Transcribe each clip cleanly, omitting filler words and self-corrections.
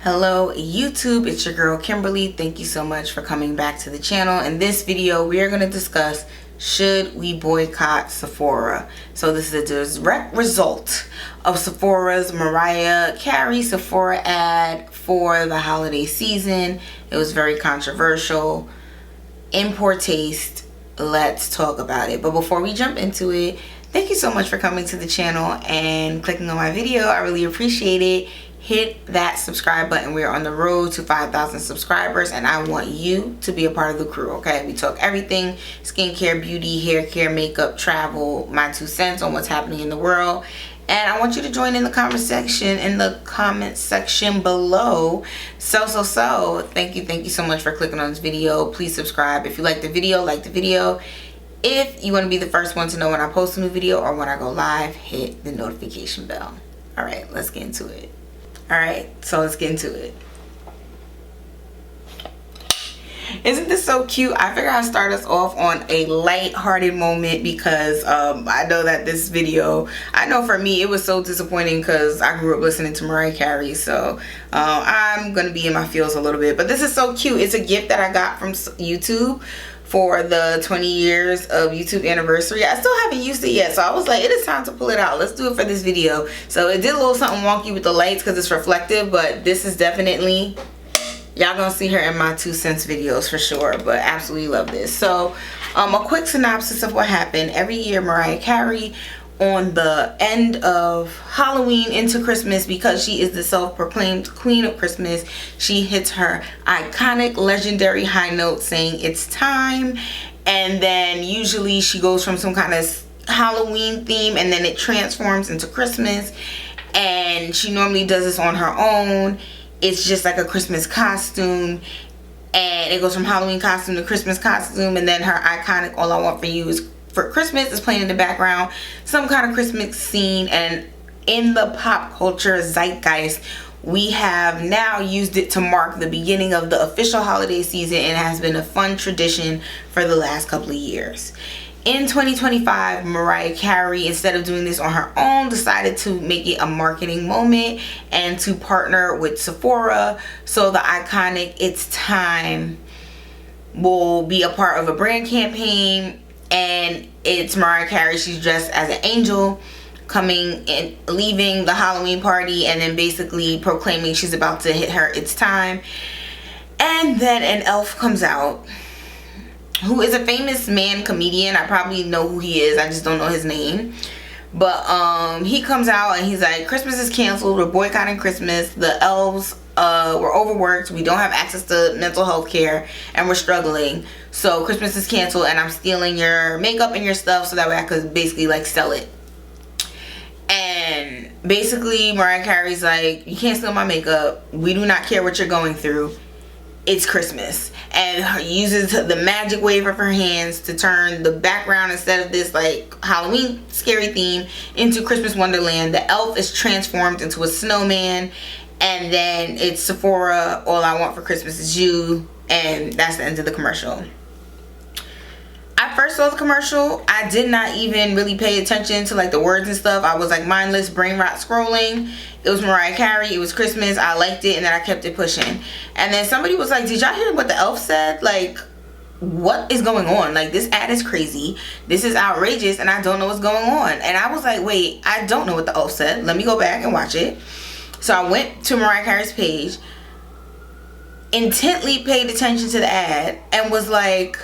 Hello YouTube, it's your girl Kimberly. Thank you so much for coming back to the channel. In this video we are going to discuss, should we boycott Sephora? So this is a direct result of Sephora's Mariah Carey Sephora ad for the holiday season. It was very controversial, in poor taste. Let's talk about it. But before we jump into it, thank you so much for coming to the channel and clicking on my video. I really appreciate it. Hit that subscribe button. We're on the road to 5,000 subscribers and I want you to be a part of the crew, okay? We talk everything: skincare, beauty, hair care, makeup, travel, my 2 cents on what's happening in the world. And I want you to join in the comment section below. So thank you so much for clicking on this video. Please subscribe if you like the video. If you want to be the first one to know when I post a new video or when I go live, hit the notification bell. All right, let's get into it. Let's get into it. Isn't this so cute? I figured I'd start us off on a light-hearted moment because I know that this video, I know for me it was so disappointing because I grew up listening to Mariah Carey, so I'm gonna be in my feels a little bit. But this is so cute. It's a gift that I got from YouTube for the 20 years of YouTube anniversary. I still haven't used it yet, so I was like, it is time to pull it out. Let's do it for this video. So it did a little something wonky with the lights because it's reflective, but this is definitely, y'all gonna see her in my 2 cents videos for sure, but absolutely love this. So a quick synopsis of what happened. Every year Mariah Carey, on the end of Halloween into Christmas, because she is the self-proclaimed queen of Christmas, she hits her iconic legendary high note saying it's time, and then usually she goes from some kind of Halloween theme and then it transforms into Christmas, and she normally does this on her own. It's just like a Christmas costume, and it goes from Halloween costume to Christmas costume, and then her iconic All I Want For You Is For Christmas is playing in the background, some kind of Christmas scene. And in the pop culture zeitgeist, we have now used it to mark the beginning of the official holiday season, and it has been a fun tradition for the last couple of years. In 2025, Mariah Carey, instead of doing this on her own, decided to make it a marketing moment and to partner with Sephora. So the iconic "It's Time" will be a part of a brand campaign, and it's Mariah Carey. She's dressed as an angel, coming and leaving the Halloween party and then basically proclaiming she's about to hit her "It's time." And then an elf comes out, who is a famous man comedian. I probably know who he is, I just don't know his name. But he comes out and he's like, Christmas is canceled, we're boycotting Christmas, the elves we're overworked, we don't have access to mental health care, and we're struggling, so Christmas is canceled, and I'm stealing your makeup and your stuff so that way I could basically like sell it. And basically Mariah Carey's like, you can't steal my makeup, we do not care what you're going through, it's Christmas. And uses the magic wave of her hands to turn the background, instead of this like Halloween scary theme, into Christmas Wonderland. The elf is transformed into a snowman, and then it's Sephora, All I Want For Christmas Is You, and that's the end of the commercial. I first saw the commercial, I did not even really pay attention to like the words and stuff. I was like mindless, brain rot scrolling. It was Mariah Carey, it was Christmas, I liked it, and then I kept it pushing. And then somebody was like, did y'all hear what the elf said? Like, what is going on? Like, this ad is crazy, this is outrageous, and I don't know what's going on. And I was like, wait, I don't know what the elf said, let me go back and watch it. So I went to Mariah Carey's page, intently paid attention to the ad, and was like,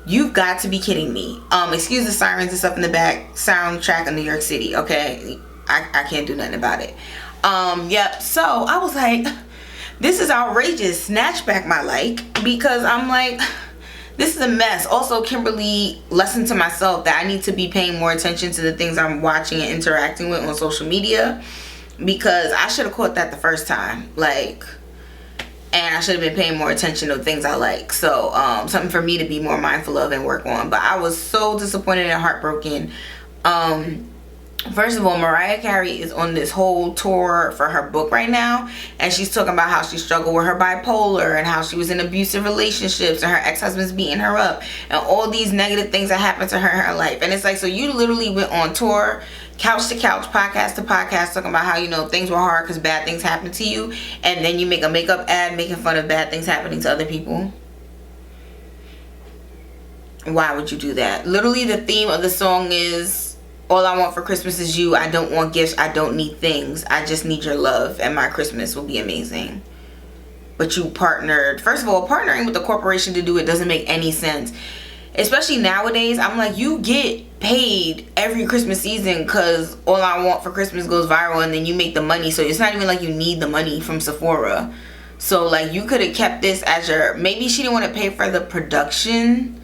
you've got to be kidding me. Excuse the sirens and stuff in the back, soundtrack of New York City, okay? I can't do nothing about it. Yep, so I was like, this is outrageous, snatch back my like, because I'm like, this is a mess. Also, Kimberly, lesson to myself that I need to be paying more attention to the things I'm watching and interacting with on social media, because I should have caught that the first time, like, and I should have been paying more attention to things I like. So something for me to be more mindful of and work on. But I was so disappointed and heartbroken. First of all, Mariah Carey is on this whole tour for her book right now, and she's talking about how she struggled with her bipolar and how she was in abusive relationships and her ex-husband's beating her up and all these negative things that happened to her in her life. And it's like, so you literally went on tour couch to couch, podcast to podcast, talking about how, you know, things were hard because bad things happened to you, and then you make a makeup ad making fun of bad things happening to other people. Why would you do that? Literally the theme of the song is, all I want for Christmas is you. I don't want gifts. I don't need things. I just need your love, and my Christmas will be amazing. But you partnered. First of all, partnering with a corporation to do it doesn't make any sense. Especially nowadays, I'm like, you get paid every Christmas season because all I want for Christmas goes viral, and then you make the money. So it's not even like you need the money from Sephora. So like, you could have kept this as your, maybe she didn't want to pay for the production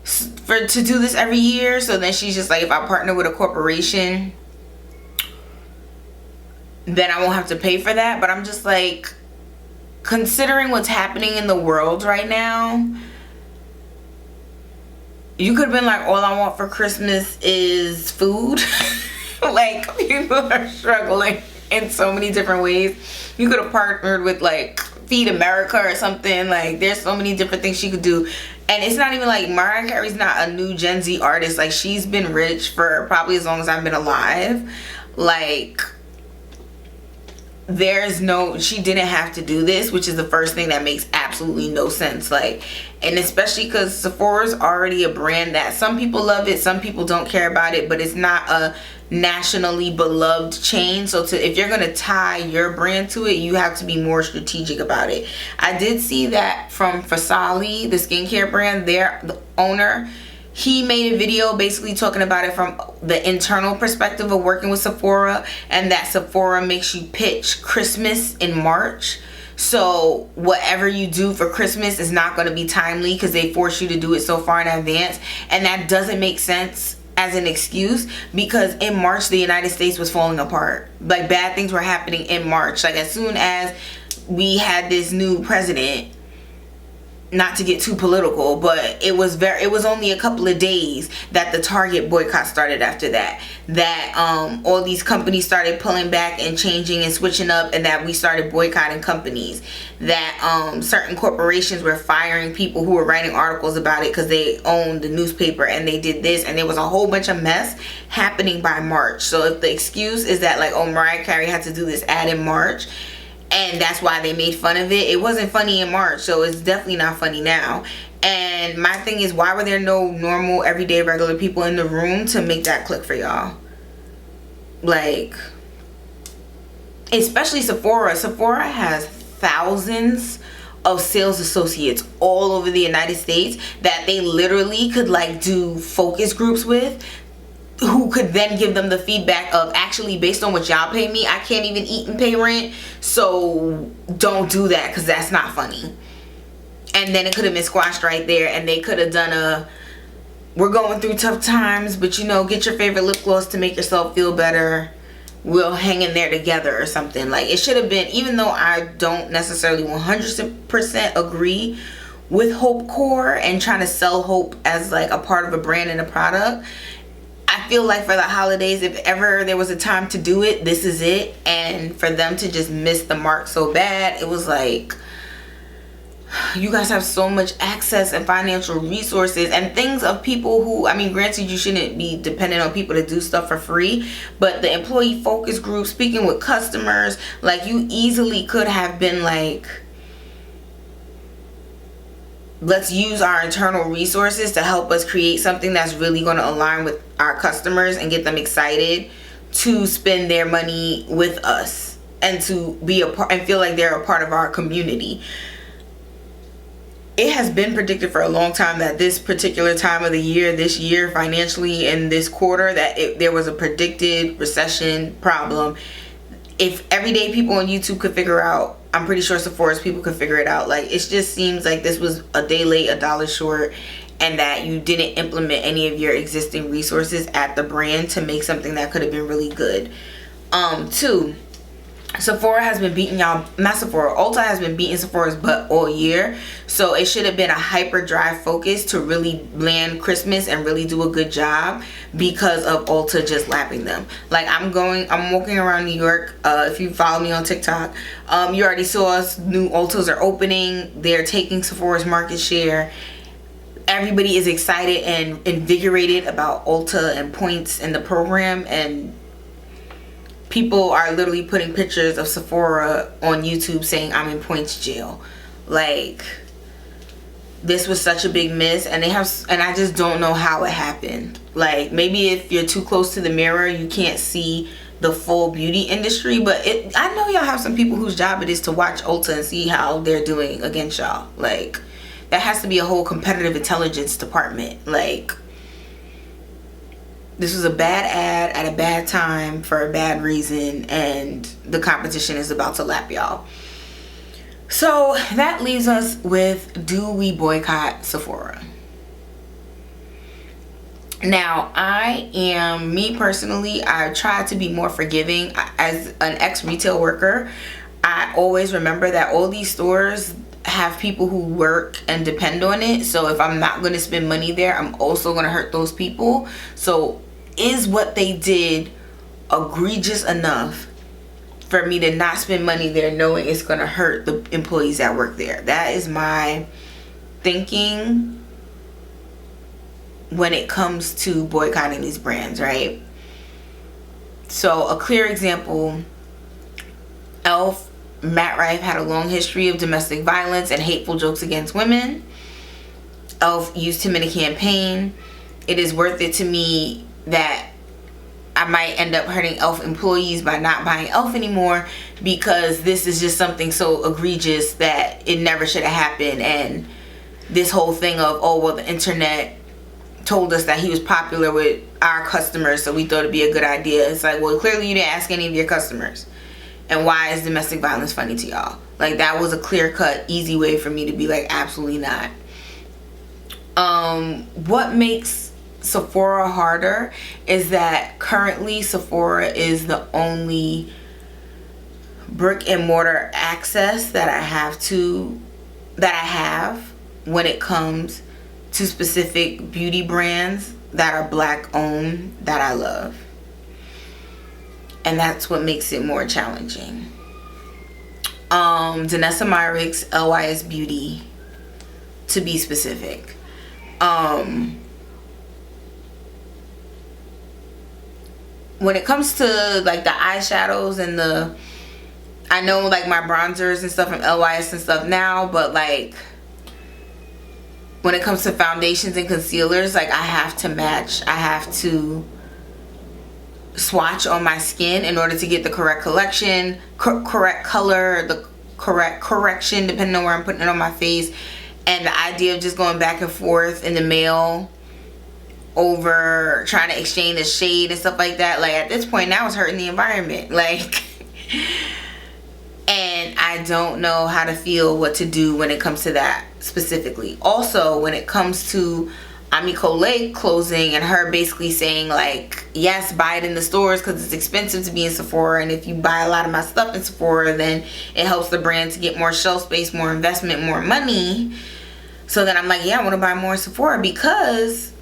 to do this every year. So then she's just like, if I partner with a corporation, then I won't have to pay for that. But I'm just like, considering what's happening in the world right now, you could have been like, all I want for Christmas is food. Like, people are struggling in so many different ways. You could have partnered with like Feed America or something. Like, there's so many different things she could do. And it's not even like, Mariah Carey's not a new Gen Z artist. Like, she's been rich for probably as long as I've been alive. Like, there's no, she didn't have to do this, which is the first thing that makes absolutely no sense. Like, and especially because Sephora's already a brand that some people love it, some people don't care about it, but it's not a nationally beloved chain. So if you're gonna tie your brand to it, you have to be more strategic about it. I did see that from Fasali, the skincare brand, the owner, he made a video basically talking about it from the internal perspective of working with Sephora, and that Sephora makes you pitch Christmas in March. So whatever you do for Christmas is not going to be timely because they force you to do it so far in advance. And that doesn't make sense as an excuse, because in March the United States was falling apart. Like, bad things were happening in March. Like, as soon as we had this new president, not to get too political, but it was only a couple of days that the Target boycott started after that. That all these companies started pulling back and changing and switching up, and that we started boycotting companies. That certain corporations were firing people who were writing articles about it because they owned the newspaper, and they did this, and there was a whole bunch of mess happening by March. So if the excuse is that like, oh, Mariah Carey had to do this ad in March, and that's why they made fun of it, it wasn't funny in March, so it's definitely not funny now. And my thing is, why were there no normal, everyday, regular people in the room to make that click for y'all? Like, especially Sephora. Sephora has thousands of sales associates all over the United States that they literally could like do focus groups with, who could then give them the feedback of, actually, based on what y'all pay me, I can't even eat and pay rent, so don't do that because that's not funny. And then it could have been squashed right there, and they could have done we're going through tough times, but you know, get your favorite lip gloss to make yourself feel better, we'll hang in there together or something. Like, it should have been, even though I don't necessarily 100% agree with Hope Core and trying to sell hope as like a part of a brand and a product, I feel like for the holidays, if ever there was a time to do it, this is it. And for them to just miss the mark so bad, it was like, you guys have so much access and financial resources and things of people who, I mean, granted, you shouldn't be dependent on people to do stuff for free, but the employee focus group, speaking with customers, like, you easily could have been like, let's use our internal resources to help us create something that's really going to align with our customers and get them excited to spend their money with us and to be a part and feel like they're a part of our community. It has been predicted for a long time that this particular time of the year, this year financially, in this quarter, that there was a predicted recession problem. If everyday people on YouTube could figure out, I'm pretty sure Sephora's people could figure it out. Like, it just seems like this was a day late, a dollar short, and that you didn't implement any of your existing resources at the brand to make something that could have been really good. Two, Sephora has been beating y'all, not Sephora, Ulta has been beating Sephora's butt all year. So it should have been a hyperdrive focus to really land Christmas and really do a good job because of Ulta just lapping them. Like, I'm walking around New York. If you follow me on TikTok, you already saw us. New Ultas are opening. They're taking Sephora's market share. everybody is excited and invigorated about Ulta and points in the program, and people are literally putting pictures of Sephora on YouTube saying I'm in points jail. Like, this was such a big miss, and I just don't know how it happened. Like, maybe if you're too close to the mirror, you can't see the full beauty industry, but I know y'all have some people whose job it is to watch Ulta and see how they're doing against y'all. Like, that has to be a whole competitive intelligence department. Like, this was a bad ad at a bad time for a bad reason, and the competition is about to lap y'all. So that leaves us with, do we boycott Sephora? Now, me personally, I try to be more forgiving. As an ex-retail worker, I always remember that all these stores have people who work and depend on it. So if I'm not going to spend money there, I'm also going to hurt those people. So is what they did egregious enough for me to not spend money there, knowing it's going to hurt the employees that work there? That is my thinking when it comes to boycotting these brands, right? So a clear example, Elf, Matt Rife had a long history of domestic violence and hateful jokes against women. Elf used him in a campaign. It is worth it to me that I might end up hurting Elf employees by not buying Elf anymore, because this is just something so egregious that it never should have happened. And this whole thing of, oh, well, the internet told us that he was popular with our customers, so we thought it'd be a good idea. It's like, well, clearly you didn't ask any of your customers. And why is domestic violence funny to y'all? Like, that was a clear-cut, easy way for me to be like, absolutely not. What makes Sephora harder is that currently Sephora is the only brick and mortar access that I have when it comes to specific beauty brands that are black owned that I love. And that's what makes it more challenging. Danessa Myricks, LYS Beauty, to be specific. When it comes to like the eyeshadows and I know like my bronzers and stuff from LYS and stuff now, but like when it comes to foundations and concealers, like I have to match. I have to swatch on my skin in order to get the correct collection, correct color, the correct correction depending on where I'm putting it on my face. And the idea of just going back and forth in the mail over trying to exchange a shade and stuff like that, like at this point now it's hurting the environment. Like, and I don't know how to feel what to do when it comes to that specifically. Also, when it comes to Ami Colette closing and her basically saying like, yes, buy it in the stores because it's expensive to be in Sephora, and if you buy a lot of my stuff in Sephora, then it helps the brand to get more shelf space, more investment, more money. So then I'm like, yeah, I want to buy more Sephora, because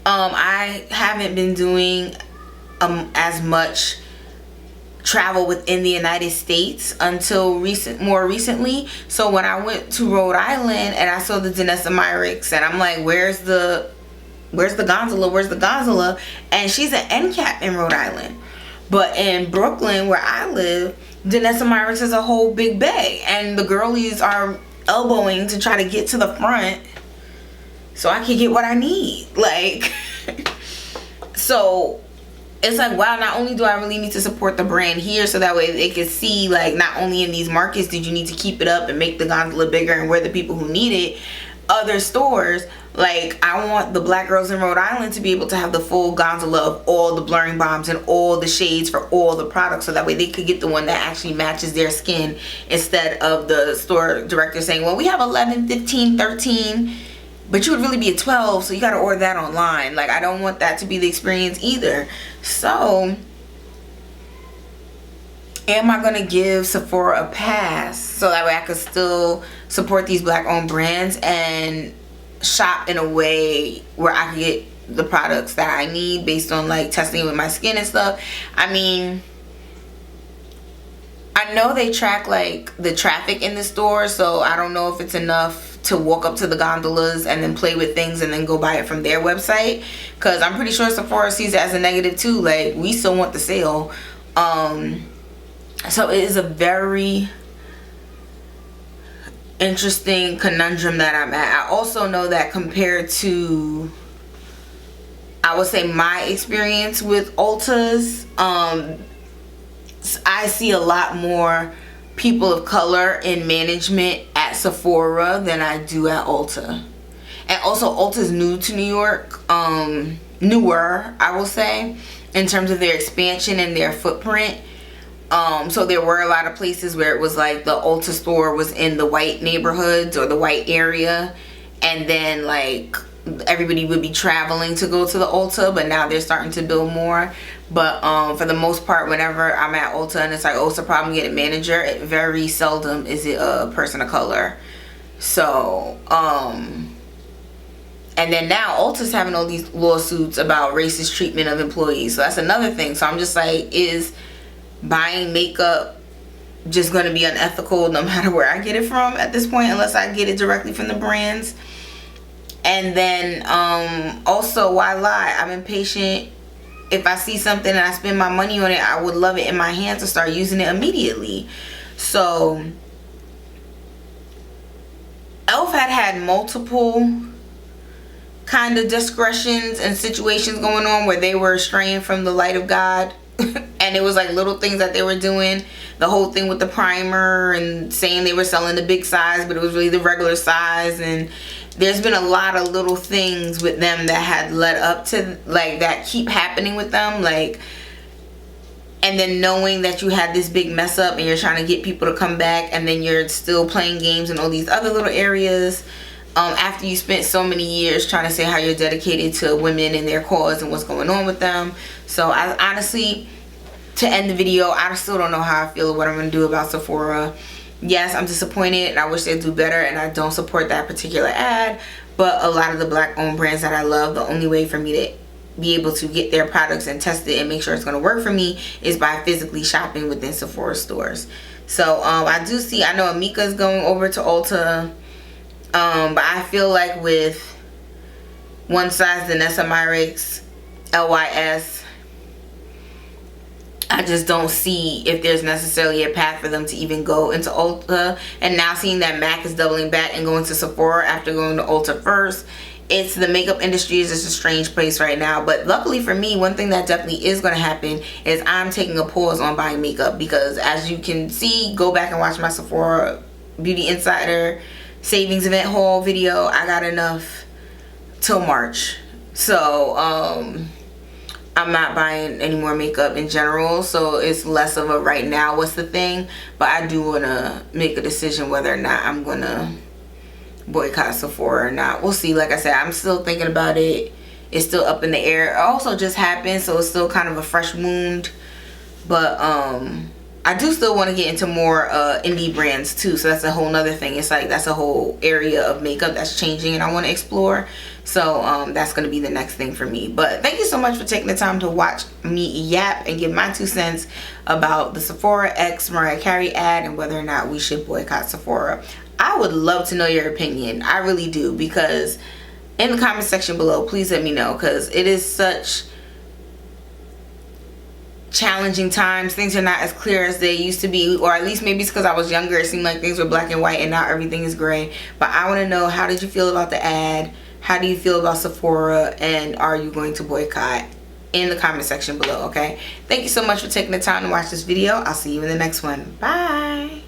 I haven't been doing as much travel within the United States until more recently. So when I went to Rhode Island and I saw the Danessa Myricks, and I'm like, where's the Gonzala? And she's an end cap in Rhode Island. But in Brooklyn, where I live, Danessa Myricks is a whole big bay, and the girlies are elbowing to try to get to the front so I can get what I need. Like, so it's like, wow, not only do I really need to support the brand here so that way they can see, like, not only in these markets did you need to keep it up and make the gondola bigger and we're the people who need it, other stores, like, I want the black girls in Rhode Island to be able to have the full gondola of all the blurring bombs and all the shades for all the products, so that way they could get the one that actually matches their skin, instead of the store director saying, well, we have 11, 15, 13, but you would really be a 12, so you got to order that online. Like, I don't want that to be the experience either. So, am I going to give Sephora a pass so that way I could still support these black owned brands and shop in a way where I can get the products that I need based on like testing it with my skin and stuff? I mean, I know they track like the traffic in the store, so I don't know if it's enough to walk up to the gondolas and then play with things and then go buy it from their website, because I'm pretty sure Sephora sees it as a negative too. Like, we still want the sale. So it is a very interesting conundrum that I'm at. I also know that compared to, I would say, my experience with Ultas, I see a lot more people of color in management at Sephora than I do at Ulta. And also, Ulta's new to New York, newer, I will say, in terms of their expansion and their footprint. So there were a lot of places where it was like the Ulta store was in the white neighborhoods or the white area, and then like everybody would be traveling to go to the Ulta, but now they're starting to build more. But for the most part, whenever I'm at Ulta and it's like, oh, it's a problem getting a manager, it very seldom is it a person of color. So and then now Ulta's having all these lawsuits about racist treatment of employees, so that's another thing. So I'm just like, is buying makeup just going to be unethical no matter where I get it from at this point, unless I get it directly from the brands? And then also, why lie? I'm impatient. If I see something and I spend my money on it, I would love it in my hand to start using it immediately. So Elf had multiple kind of discretions and situations going on where they were straying from the light of God. And it was like little things that they were doing. The whole thing with the primer and saying they were selling the big size, but it was really the regular size. And there's been a lot of little things with them that had led up to, like, that keep happening with them. Like, and then knowing that you had this big mess up and you're trying to get people to come back, and then you're still playing games in all these other little areas. After you spent so many years trying to say how you're dedicated to women and their cause and what's going on with them. So I honestly, to end the video, I still don't know how I feel, what I'm going to do about Sephora. Yes, I'm disappointed and I wish they'd do better, and I don't support that particular ad. But a lot of the black owned brands that I love, the only way for me to be able to get their products and test it and make sure it's going to work for me is by physically shopping within Sephora stores. So I do see, I know Amika's going over to Ulta. But I feel like with One Size, Danessa Myricks, LYS, I just don't see if there's necessarily a path for them to even go into Ulta. And now seeing that MAC is doubling back and going to Sephora after going to Ulta first, it's, the makeup industry is just a strange place right now. But luckily for me, one thing that definitely is going to happen is I'm taking a pause on buying makeup, because as you can see, go back and watch my Sephora Beauty Insider savings event haul video. I got enough till March. So I'm not buying any more makeup in general, so it's less of a right now what's the thing. But I do want to make a decision whether or not I'm gonna boycott Sephora or not. We'll see. Like I said, I'm still thinking about it. It's still up in the air. It also just happened, so it's still kind of a fresh wound. But I do still want to get into more indie brands too, so that's a whole nother thing. It's like, that's a whole area of makeup that's changing and I want to explore. So that's going to be the next thing for me. But thank you so much for taking the time to watch me yap and give my 2 cents about the Sephora X Mariah Carey ad and whether or not we should boycott Sephora. I would love to know your opinion. I really do, because in the comment section below, please let me know, because it is such challenging times. Things are not as clear as they used to be, or at least maybe it's because I was younger. It seemed like things were black and white, and now everything is gray. But I want to know, how did you feel about the ad? How do you feel about Sephora? And are you going to boycott? In the comment section below, okay? Thank you so much for taking the time to watch this video. I'll see you in the next one. Bye.